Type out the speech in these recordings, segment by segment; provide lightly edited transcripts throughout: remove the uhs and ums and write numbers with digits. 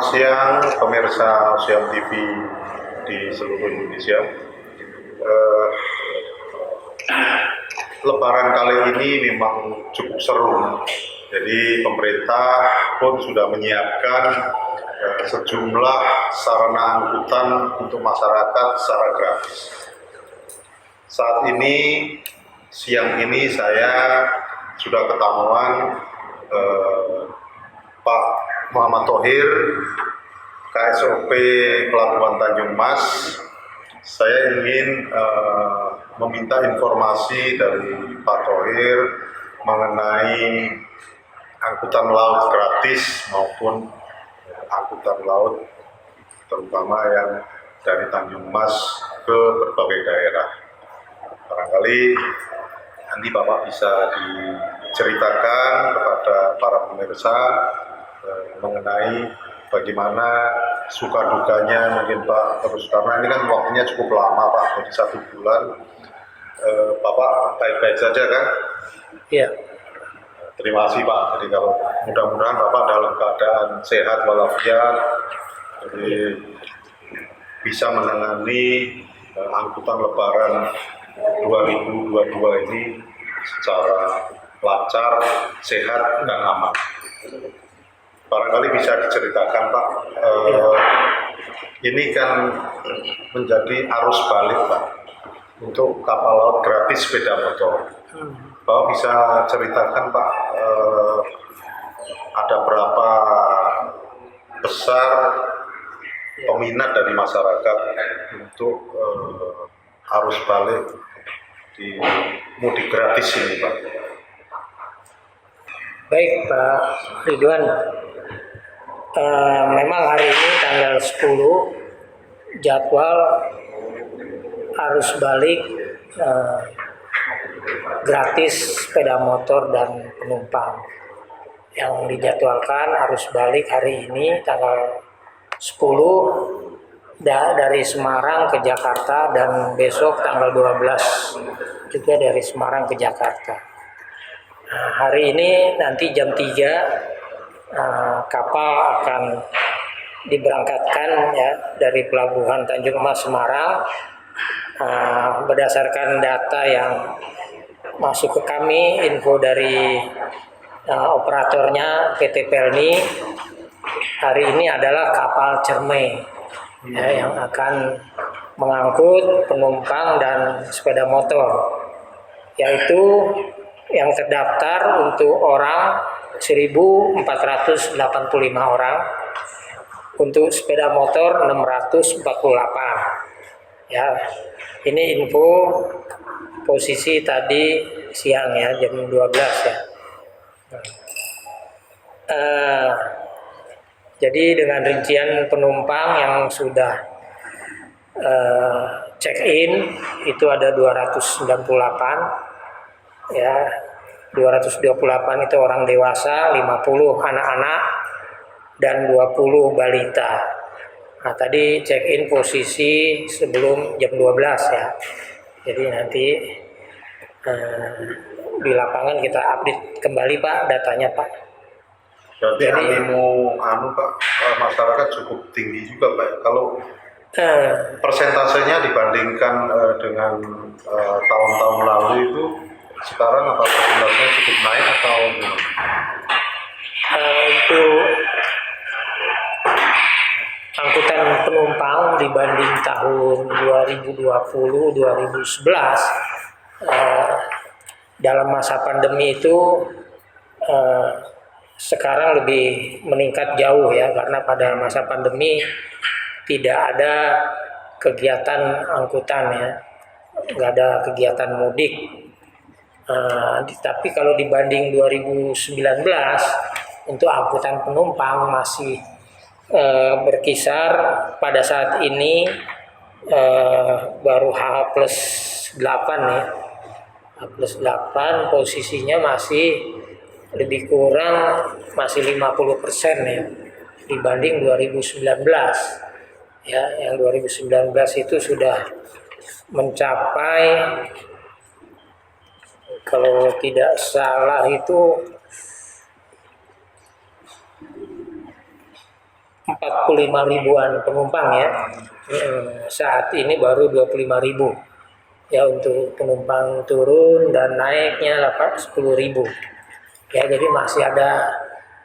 Selamat siang pemirsa Siam TV di seluruh Indonesia. Lebaran kali ini memang cukup seru. Jadi pemerintah pun sudah menyiapkan sejumlah sarana angkutan untuk masyarakat secara gratis. Saat ini, siang ini saya sudah ketemuan Pak Muhammad Thohir, KSOP Pelabuhan Tanjung Mas. Saya ingin meminta informasi dari Pak Thohir mengenai angkutan laut gratis maupun angkutan laut terutama yang dari Tanjung Mas ke berbagai daerah. Barangkali nanti Bapak bisa diceritakan kepada para pemirsa mengenai bagaimana suka dukanya mungkin Pak, terus karena ini kan waktunya cukup lama Pak, jadi 1 bulan. Bapak baik-baik saja kan? Iya. Terima kasih Pak. Jadi kalau mudah-mudahan Bapak dalam keadaan sehat walafiat, jadi bisa menangani angkutan Lebaran 2022 ini secara lancar, sehat, dan aman. Barangkali bisa diceritakan Pak, ini kan menjadi arus balik Pak untuk kapal laut gratis sepeda motor. Bapak bisa ceritakan Pak, ada berapa besar peminat dari masyarakat untuk arus balik di mudik gratis ini Pak? Baik Pak Ridwan, memang hari ini tanggal 10 jadwal arus balik gratis sepeda motor dan penumpang yang dijadwalkan arus balik hari ini tanggal 10 dari Semarang ke Jakarta dan besok tanggal 12 juga dari Semarang ke Jakarta. Nah, hari ini nanti jam 3 kapal akan diberangkatkan ya dari Pelabuhan Tanjung Mas Semarang. Berdasarkan data yang masuk ke kami, info dari operatornya PT Pelni, hari ini adalah kapal Cermai ya, yang akan mengangkut penumpang dan sepeda motor, yaitu yang terdaftar untuk orang 1.485 orang, untuk sepeda motor 648. Ya, ini info posisi tadi siang ya, jam 12 ya. Jadi dengan rincian penumpang yang sudah check in itu ada 298 ya, 228 itu orang dewasa, 50 anak-anak dan 20 balita. Nah, tadi check in posisi sebelum jam 12 ya. Jadi nanti di lapangan kita update kembali Pak datanya Pak. Jadi animo Pak, masyarakat cukup tinggi juga Pak. Kalau persentasenya dibandingkan dengan tahun-tahun lalu itu sekarang apa persentasenya cukup naik atau gimana? Untuk angkutan penumpang dibanding tahun 2020-2011 dalam masa pandemi itu sekarang lebih meningkat jauh ya, karena pada masa pandemi tidak ada kegiatan angkutan ya, nggak ada kegiatan mudik. Tapi kalau dibanding 2019 untuk angkutan penumpang masih berkisar pada saat ini baru H+8 ya, H+8 posisinya masih lebih kurang masih 50% ya dibanding 2019 ya, yang 2019 itu sudah mencapai kalau tidak salah itu 45 ribuan penumpang ya. Saat ini baru 25 ribu ya untuk penumpang turun, dan naiknya 10 ribu ya. Jadi masih ada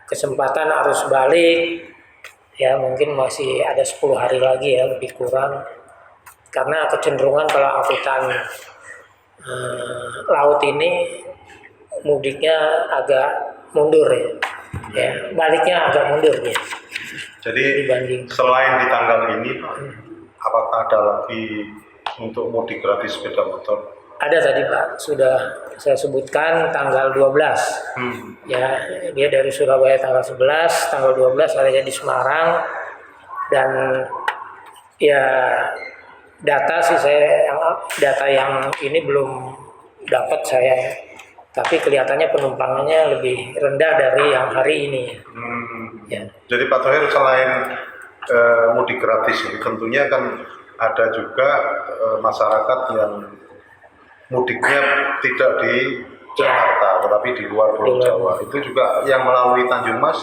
kesempatan arus balik ya, mungkin masih ada 10 hari lagi ya, lebih kurang, karena kecenderungan kalau angkutan laut ini mudiknya agak mundur ya, baliknya agak mundur ya. Jadi Dibanding. selain di tanggal ini Pak, apakah ada lagi untuk mudik gratis sepeda motor? Ada tadi Pak, sudah saya sebutkan tanggal 12. Ya, dia dari Surabaya tanggal 11, tanggal 12 adanya di Semarang. Dan ya data sih data yang ini belum dapat saya ya. Tapi kelihatannya penumpangnya lebih rendah dari yang hari ini. Ya. Jadi Pak Thohir, selain mudik gratis ini tentunya kan ada juga masyarakat yang mudiknya tidak di Jakarta, tetapi di luar Pulau Jawa. Itu juga yang melalui Tanjung Mas.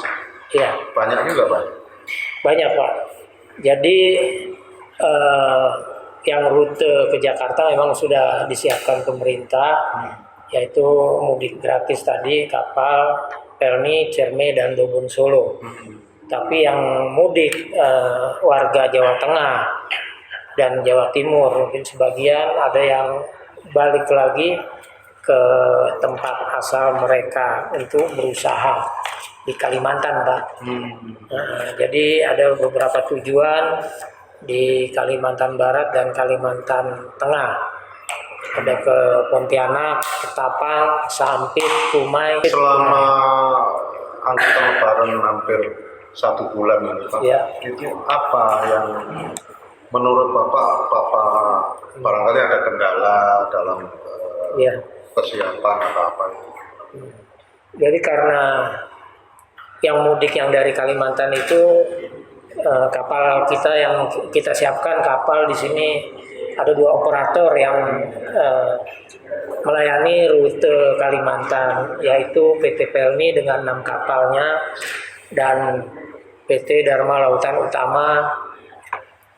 Ya. Banyak juga Pak? Banyak Pak. Jadi yang rute ke Jakarta memang sudah disiapkan pemerintah, yaitu mudik gratis tadi kapal Pelni, Cerme, dan Dobon Solo. Tapi yang mudik warga Jawa Tengah dan Jawa Timur, mungkin sebagian ada yang balik lagi ke tempat asal mereka untuk berusaha di Kalimantan Pak. Jadi ada beberapa tujuan di Kalimantan Barat dan Kalimantan Tengah. Ada ke Pontianak, Ketapang, Sampit, Kumai. Selama angkutan lebaran hampir 1 bulan ini Pak, itu apa yang menurut Bapak barangkali ada kendala dalam persiapan atau apa itu? Jadi karena yang mudik yang dari Kalimantan itu kapal kita yang kita siapkan, kapal di sini ada 2 operator yang melayani rute Kalimantan, yaitu PT Pelni dengan 6 kapalnya dan PT Dharma Lautan Utama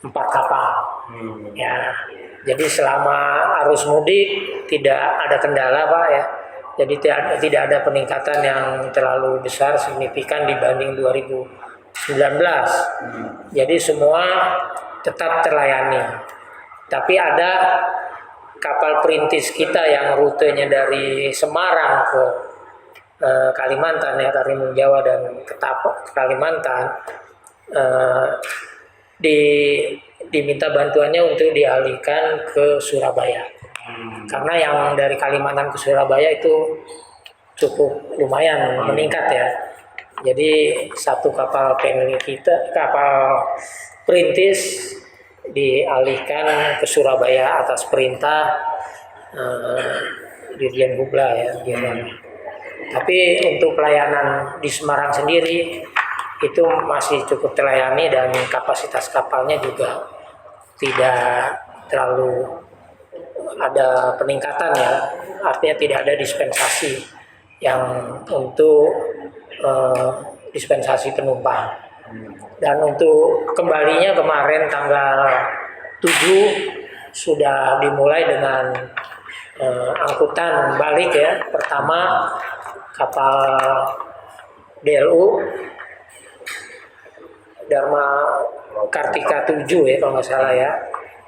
4 kapal. Ya, jadi selama arus mudik tidak ada kendala Pak ya. Jadi tidak ada peningkatan yang terlalu besar signifikan dibanding 2019. Jadi semua tetap terlayani. Tapi ada kapal perintis kita yang rutenya dari Semarang ke Kalimantan ya, Karimun Jawa dan Ketapang Kalimantan, diminta bantuannya untuk dialihkan ke Surabaya. Karena yang dari Kalimantan ke Surabaya itu cukup lumayan meningkat ya. Jadi satu kapal kapal perintis dialihkan ke Surabaya atas perintah Dirjen Hubla ya. Tapi untuk pelayanan di Semarang sendiri itu masih cukup terlayani dan kapasitas kapalnya juga tidak terlalu ada peningkatan ya. Artinya tidak ada dispensasi yang untuk dispensasi penumpang. Dan untuk kembalinya kemarin tanggal 7 sudah dimulai dengan angkutan balik ya. Pertama kapal DLU Dharma Kartika 7 ya kalau nggak salah ya,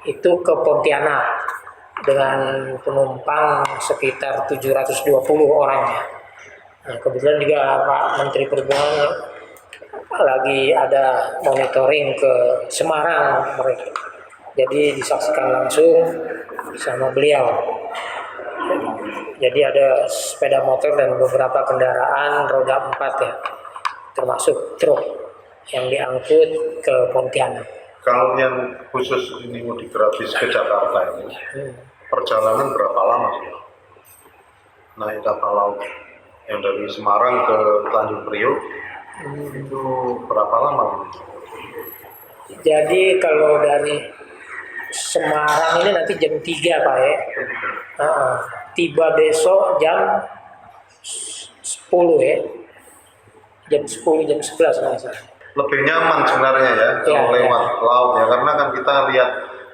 itu ke Pontianak dengan penumpang sekitar 720 orang ya. Nah, kebetulan juga Pak Menteri Perhubungan lagi ada monitoring ke Semarang mereka, jadi disaksikan langsung sama beliau. Jadi ada sepeda motor dan beberapa kendaraan roda 4 ya, termasuk truk yang diangkut ke Pontianak. Kalau yang khusus ini mudik gratis ke Jakarta ini, perjalanan berapa lama sih? Naik kapal laut yang dari Semarang ke Tanjung Priok itu berapa lama? Jadi kalau dari Semarang ini nanti jam 3 Pak ya. Tiba besok jam 10 ya. Jam 10, jam 11 nggak salah. lebih nyaman sebenarnya ya kalau lewat laut ya, karena kan kita lihat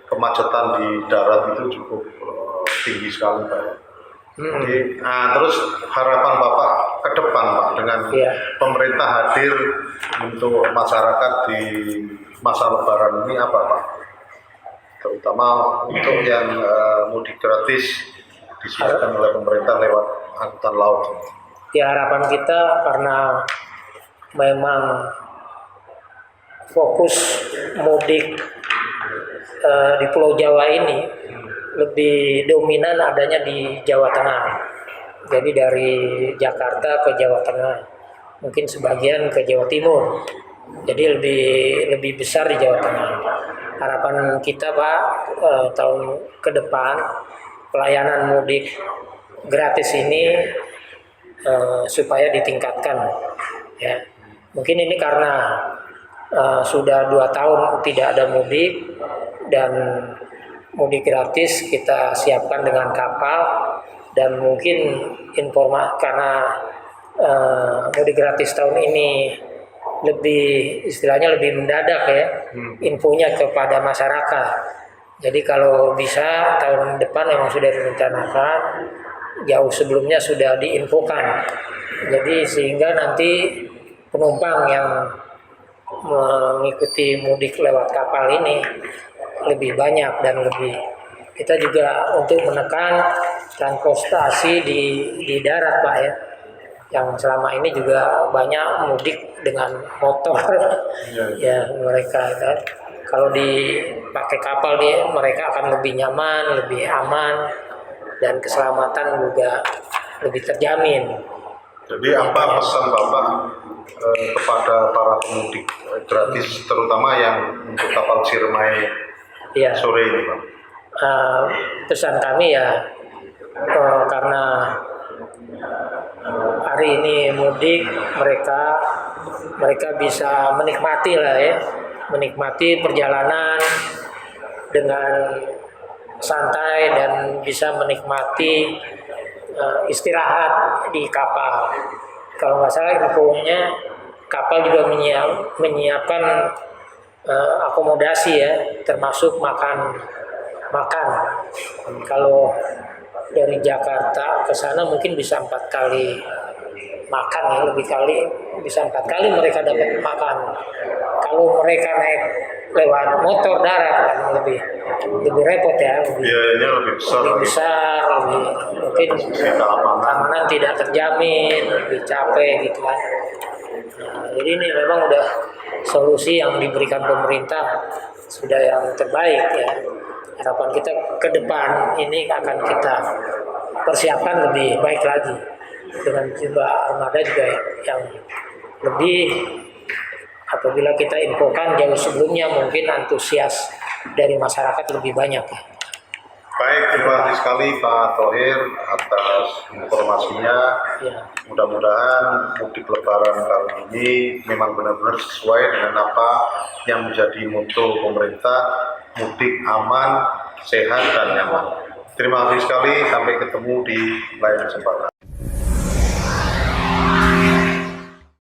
kemacetan di darat itu cukup tinggi sekali Pak. Jadi, terus harapan Bapak ke depan Pak dengan pemerintah hadir untuk masyarakat di masa Lebaran ini apa Pak? Terutama untuk yang mudik gratis disediakan oleh pemerintah lewat angkutan laut. Ya, harapan kita karena memang fokus mudik di Pulau Jawa ini lebih dominan adanya di Jawa Tengah. Jadi dari Jakarta ke Jawa Tengah, mungkin sebagian ke Jawa Timur. Jadi lebih besar di Jawa Tengah. Harapan kita Pak, tahun ke depan pelayanan mudik gratis ini supaya ditingkatkan. Ya, mungkin ini karena sudah 2 tahun tidak ada mudik, dan mudik gratis kita siapkan dengan kapal, dan mungkin karena mudik gratis tahun ini istilahnya lebih mendadak ya infonya kepada masyarakat. Jadi kalau bisa tahun depan memang sudah direncanakan, jauh sebelumnya sudah diinfokan. Jadi sehingga nanti penumpang yang mengikuti mudik lewat kapal ini lebih banyak, dan kita juga untuk menekan transportasi di darat Pak ya, yang selama ini juga banyak mudik dengan motor ya mereka kan. Kalau dipakai kapal mereka akan lebih nyaman, lebih aman, dan keselamatan juga lebih terjamin. Jadi apa pesan Bapak kepada para pemudik gratis, terutama yang untuk kapal Ciremai sore ini Pak? Pesan kami ya, karena hari ini mudik, mereka bisa menikmati lah ya, menikmati perjalanan dengan santai dan bisa menikmati istirahat di kapal. Kalau nggak salah infonya kapal juga menyiapkan akomodasi ya, termasuk makan. Kalau dari Jakarta ke sana mungkin bisa 4 kali makan ya, bisa 4 kali mereka dapat makan. Kalau mereka naik lewat motor darat kan lebih repot ya, lebih besar, mungkin keamanan tidak terjamin, lebih capek gitu kan. Jadi ini memang udah solusi yang diberikan pemerintah sudah yang terbaik ya. Harapan kita ke depan ini akan kita persiapkan lebih baik lagi dengan jumlah armada juga yang lebih. Apabila kita infokan jauh sebelumnya, mungkin antusias dari masyarakat lebih banyak. Baik, terima kasih sekali Pak Thohir atas informasinya. Mudah-mudahan mudik Lebaran kali ini memang benar-benar sesuai dengan apa yang menjadi motto pemerintah, mudik aman, sehat, dan nyaman. Terima kasih sekali, sampai ketemu di lain kesempatan.